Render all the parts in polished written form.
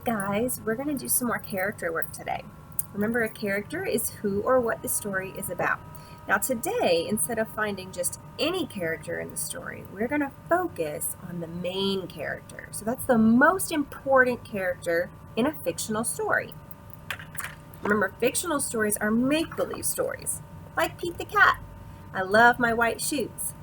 guys, we're going to do some more character work today. Remember, a character is who or what the story is about. Now today, instead of finding just any character in the story, we're going to focus on the main character. So that's the most important character in a fictional story. Remember, fictional stories are make-believe stories, like Pete the Cat. I love my white shoes.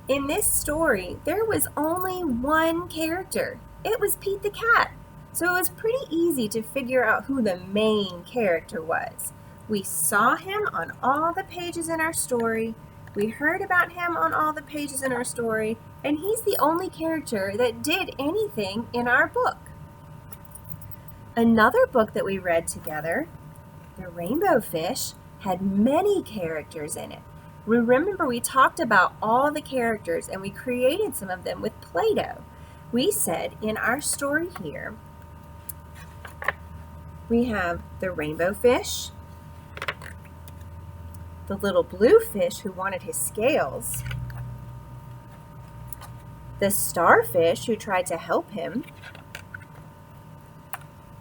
In this story, there was only one character. It was Pete the Cat. So it was pretty easy to figure out who the main character was. We saw him on all the pages in our story. We heard about him on all the pages in our story, and he's the only character that did anything in our book. Another book that we read together, The Rainbow Fish, had many characters in it. Remember, we talked about all the characters and we created some of them with Play-Doh. We said in our story here, we have the rainbow fish, the little blue fish who wanted his scales, the starfish who tried to help him,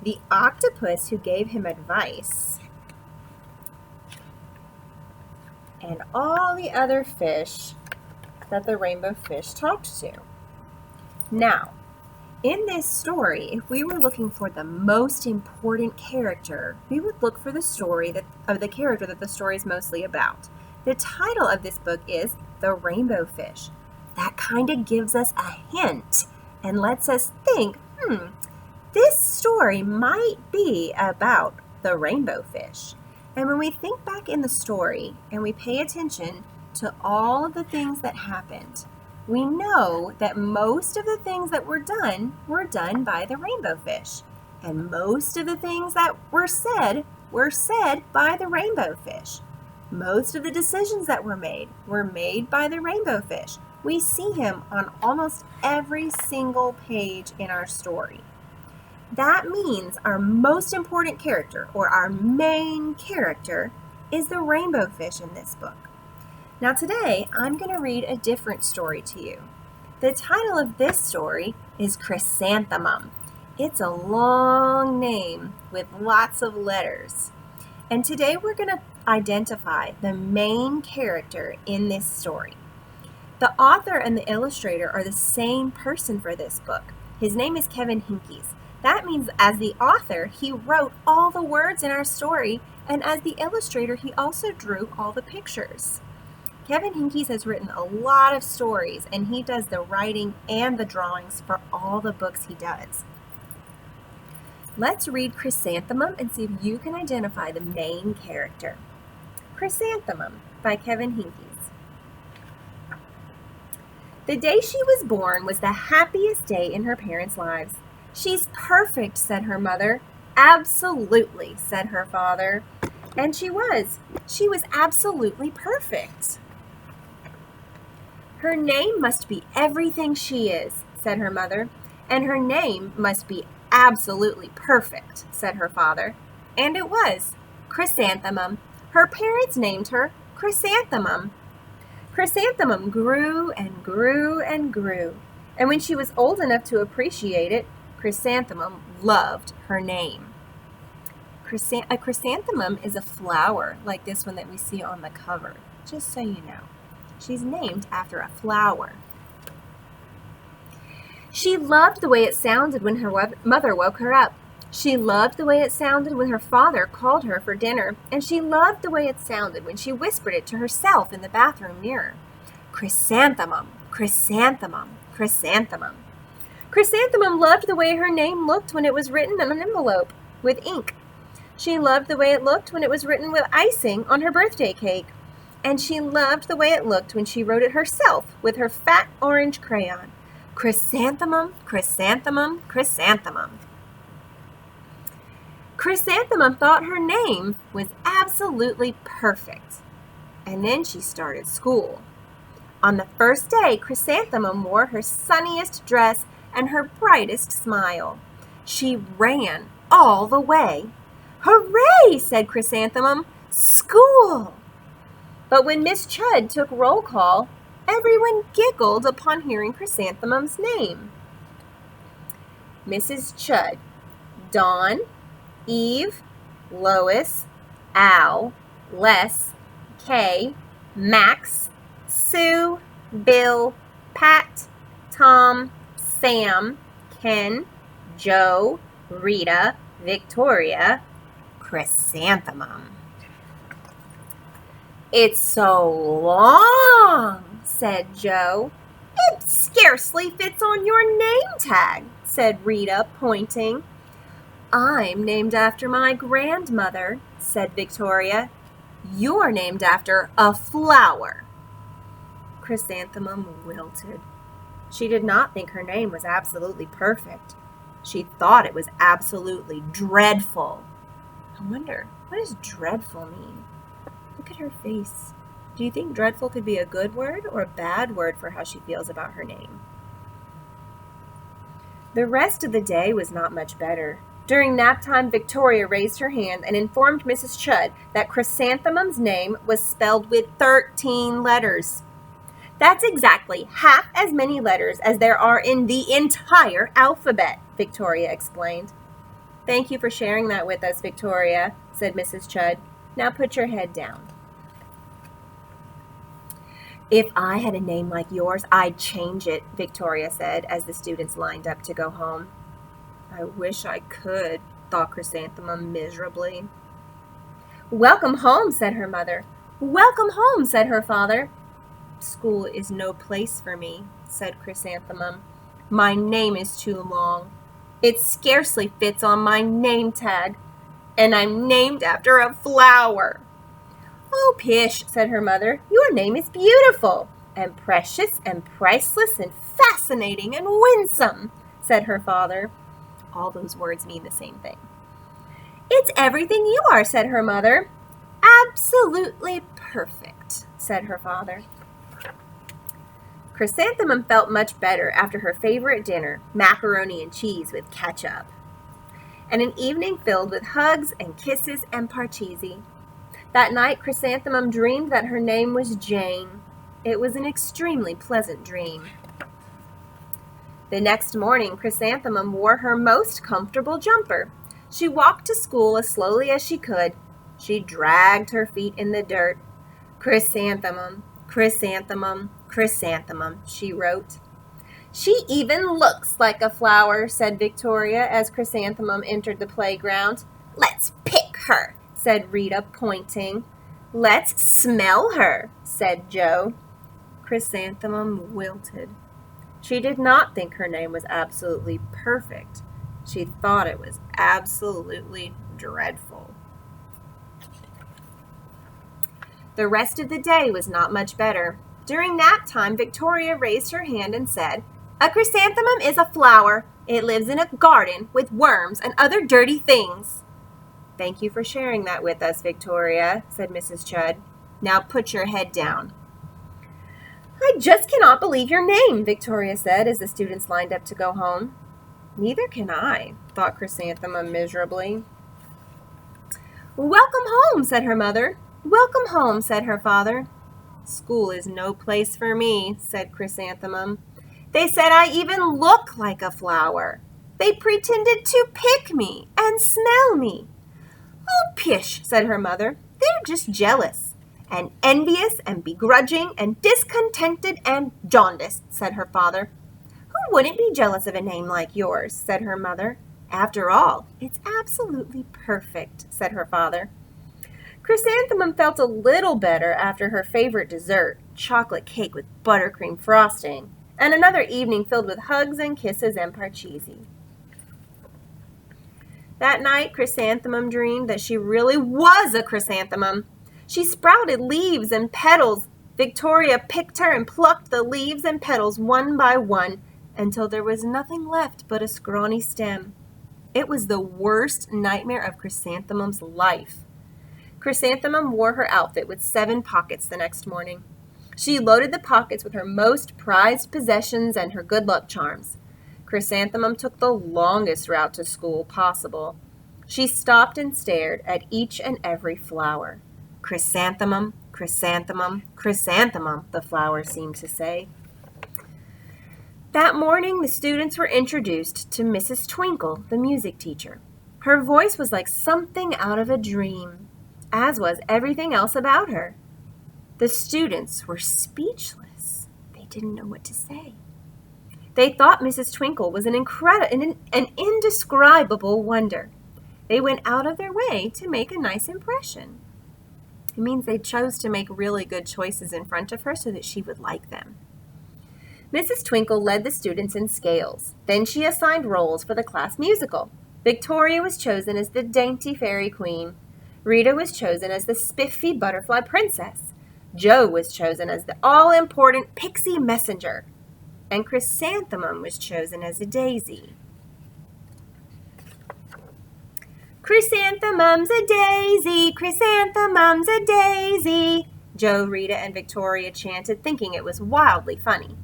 the octopus who gave him advice, and all the other fish that the rainbow fish talked to. Now, in this story, if we were looking for the most important character, we would look for the story of the character that the story is mostly about. The title of this book is The Rainbow Fish. That kind of gives us a hint and lets us think, this story might be about the rainbow fish. And when we think back in the story and we pay attention to all of the things that happened, we know that most of the things that were done by the rainbow fish. And most of the things that were said by the rainbow fish. Most of the decisions that were made by the rainbow fish. We see him on almost every single page in our story. That means our most important character, or our main character, is the rainbow fish in this book. Now today, I'm going to read a different story to you. The title of this story is Chrysanthemum. It's a long name with lots of letters. And today we're going to identify the main character in this story. The author and the illustrator are the same person for this book. His name is Kevin Hinkes. That means as the author, he wrote all the words in our story, and as the illustrator, he also drew all the pictures. Kevin Hinkes has written a lot of stories, and he does the writing and the drawings for all the books he does. Let's read Chrysanthemum and see if you can identify the main character. Chrysanthemum by Kevin Hinkes. The day she was born was the happiest day in her parents' lives. "She's perfect," said her mother. "Absolutely," said her father. And she was. She was absolutely perfect. "Her name must be everything she is," said her mother. "And her name must be absolutely perfect," said her father. And it was. Chrysanthemum. Her parents named her Chrysanthemum. Chrysanthemum grew and grew and grew. And when she was old enough to appreciate it, Chrysanthemum loved her name. A chrysanthemum is a flower like this one that we see on the cover, just so you know. She's named after a flower. She loved the way it sounded when her mother woke her up. She loved the way it sounded when her father called her for dinner, and she loved the way it sounded when she whispered it to herself in the bathroom mirror. Chrysanthemum, chrysanthemum, chrysanthemum. Chrysanthemum loved the way her name looked when it was written on an envelope with ink. She loved the way it looked when it was written with icing on her birthday cake. And she loved the way it looked when she wrote it herself with her fat orange crayon. Chrysanthemum, chrysanthemum, chrysanthemum. Chrysanthemum thought her name was absolutely perfect. And then she started school. On the first day, Chrysanthemum wore her sunniest dress and her brightest smile. She ran all the way. "Hooray!" said Chrysanthemum. "School!" But when Miss Chud took roll call, everyone giggled upon hearing Chrysanthemum's name. Mrs. Chud Dawn, Eve, Lois, Al, Les, Kay, Max, Sue, Bill, Pat, Tom, Sam, Ken, Joe, Rita, Victoria, Chrysanthemum. "It's so long," said Joe. "It scarcely fits on your name tag," said Rita, pointing. "I'm named after my grandmother," said Victoria. "You're named after a flower." Chrysanthemum wilted. She did not think her name was absolutely perfect. She thought it was absolutely dreadful. I wonder, what does dreadful mean? Look at her face. Do you think dreadful could be a good word or a bad word for how she feels about her name? The rest of the day was not much better. During nap time, Victoria raised her hand and informed Mrs. Chudd that Chrysanthemum's name was spelled with 13 letters. "That's exactly half as many letters as there are in the entire alphabet," Victoria explained. "Thank you for sharing that with us, Victoria," said Mrs. Chudd. "Now put your head down." "If I had a name like yours, I'd change it," Victoria said as the students lined up to go home. "I wish I could," thought Chrysanthemum miserably. "Welcome home," said her mother. "Welcome home," said her father. "School is no place for me," said Chrysanthemum. "My name is too long. It scarcely fits on my name tag, and I'm named after a flower." "Oh, pish," said her mother. "Your name is beautiful, and precious, and priceless, and fascinating, and winsome," said her father. All those words mean the same thing. "It's everything you are," said her mother. "Absolutely perfect," said her father. Chrysanthemum felt much better after her favorite dinner, macaroni and cheese with ketchup, and an evening filled with hugs and kisses and parcheesi. That night, Chrysanthemum dreamed that her name was Jane. It was an extremely pleasant dream. The next morning, Chrysanthemum wore her most comfortable jumper. She walked to school as slowly as she could. She dragged her feet in the dirt. "Chrysanthemum, Chrysanthemum, Chrysanthemum," she wrote. "She even looks like a flower," said Victoria as Chrysanthemum entered the playground. "Let's pick her," said Rita, pointing. "Let's smell her," said Joe. Chrysanthemum wilted. She did not think her name was absolutely perfect. She thought it was absolutely dreadful. The rest of the day was not much better. During nap time, Victoria raised her hand and said, "A chrysanthemum is a flower. It lives in a garden with worms and other dirty things." "Thank you for sharing that with us, Victoria," said Mrs. Chudd. "Now put your head down." "I just cannot believe your name," Victoria said as the students lined up to go home. "Neither can I," thought Chrysanthemum miserably. "Welcome home," said her mother. "Welcome home," said her father. "School is no place for me," said Chrysanthemum. "They said I even look like a flower. They pretended to pick me and smell me." "Oh, pish," said her mother. "They're just jealous, and envious, and begrudging, and discontented, and jaundiced," said her father. "Who wouldn't be jealous of a name like yours?" said her mother. "After all, it's absolutely perfect," said her father. Chrysanthemum felt a little better after her favorite dessert, chocolate cake with buttercream frosting, and another evening filled with hugs and kisses and parcheesi. That night, Chrysanthemum dreamed that she really was a chrysanthemum. She sprouted leaves and petals. Victoria picked her and plucked the leaves and petals one by one until there was nothing left but a scrawny stem. It was the worst nightmare of Chrysanthemum's life. Chrysanthemum wore her outfit with 7 pockets the next morning. She loaded the pockets with her most prized possessions and her good luck charms. Chrysanthemum took the longest route to school possible. She stopped and stared at each and every flower. "Chrysanthemum, chrysanthemum, chrysanthemum," the flowers seemed to say. That morning, the students were introduced to Mrs. Twinkle, the music teacher. Her voice was like something out of a dream, as was everything else about her. The students were speechless. They didn't know what to say. They thought Mrs. Twinkle was an indescribable wonder. They went out of their way to make a nice impression. It means they chose to make really good choices in front of her so that she would like them. Mrs. Twinkle led the students in scales. Then she assigned roles for the class musical. Victoria was chosen as the dainty fairy queen. Rita was chosen as the spiffy butterfly princess. Jo was chosen as the all-important pixie messenger. And Chrysanthemum was chosen as a daisy. Chrysanthemum's a daisy, chrysanthemum's a daisy, Jo, Rita, and Victoria chanted, thinking it was wildly funny.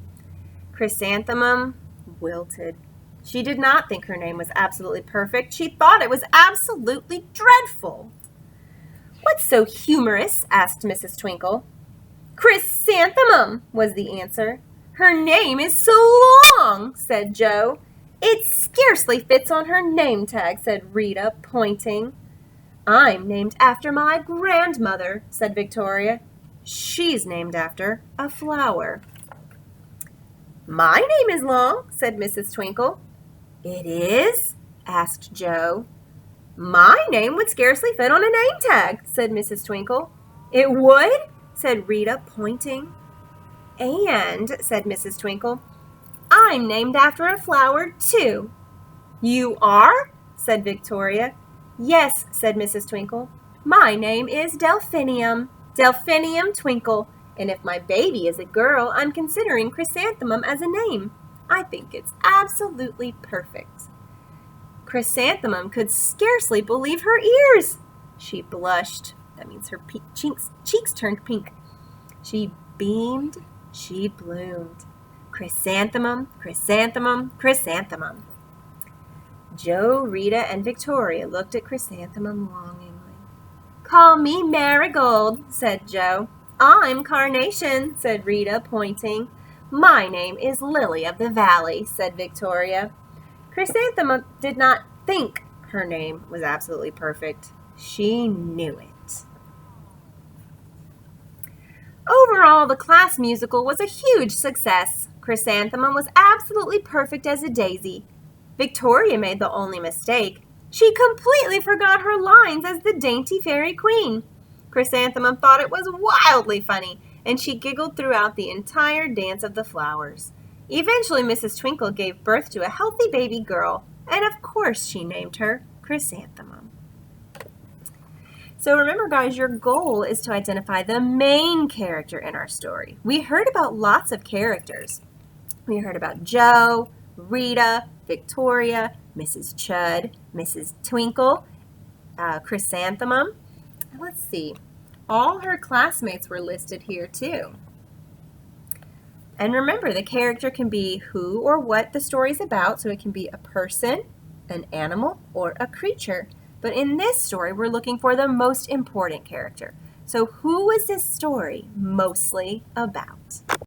Chrysanthemum wilted. She did not think her name was absolutely perfect. She thought it was absolutely dreadful. "What's so humorous?" asked Mrs. Twinkle. "Chrysanthemum," was the answer. "Her name is so long," said Jo. "It scarcely fits on her name tag," said Rita, pointing. "I'm named after my grandmother," said Victoria. "She's named after a flower." "My name is long," said Mrs. Twinkle. "It is?" asked Jo. "My name would scarcely fit on a name tag," said Mrs. Twinkle. "It would?" said Rita, pointing. "And," said Mrs. Twinkle, "I'm named after a flower, too." "You are?" said Victoria. "Yes," said Mrs. Twinkle. "My name is Delphinium, Delphinium Twinkle, and if my baby is a girl, I'm considering Chrysanthemum as a name. I think it's absolutely perfect." Chrysanthemum could scarcely believe her ears. She blushed. That means her cheeks turned pink. She beamed. She bloomed. Chrysanthemum, chrysanthemum, chrysanthemum. Jo, Rita, and Victoria looked at Chrysanthemum longingly. "Call me Marigold," said Jo. "I'm Carnation," said Rita, pointing. "My name is Lily of the Valley," said Victoria. Chrysanthemum did not think her name was absolutely perfect. She knew it. Overall, the class musical was a huge success. Chrysanthemum was absolutely perfect as a daisy. Victoria made the only mistake. She completely forgot her lines as the dainty fairy queen. Chrysanthemum thought it was wildly funny, and she giggled throughout the entire dance of the flowers. Eventually, Mrs. Twinkle gave birth to a healthy baby girl, and of course she named her Chrysanthemum. So remember, guys, your goal is to identify the main character in our story. We heard about lots of characters. We heard about Jo, Rita, Victoria, Mrs. Chud, Mrs. Twinkle, Chrysanthemum. Let's see. All her classmates were listed here too. And remember, the character can be who or what the story is about, so it can be a person, an animal, or a creature. But in this story, we're looking for the most important character. So who is this story mostly about?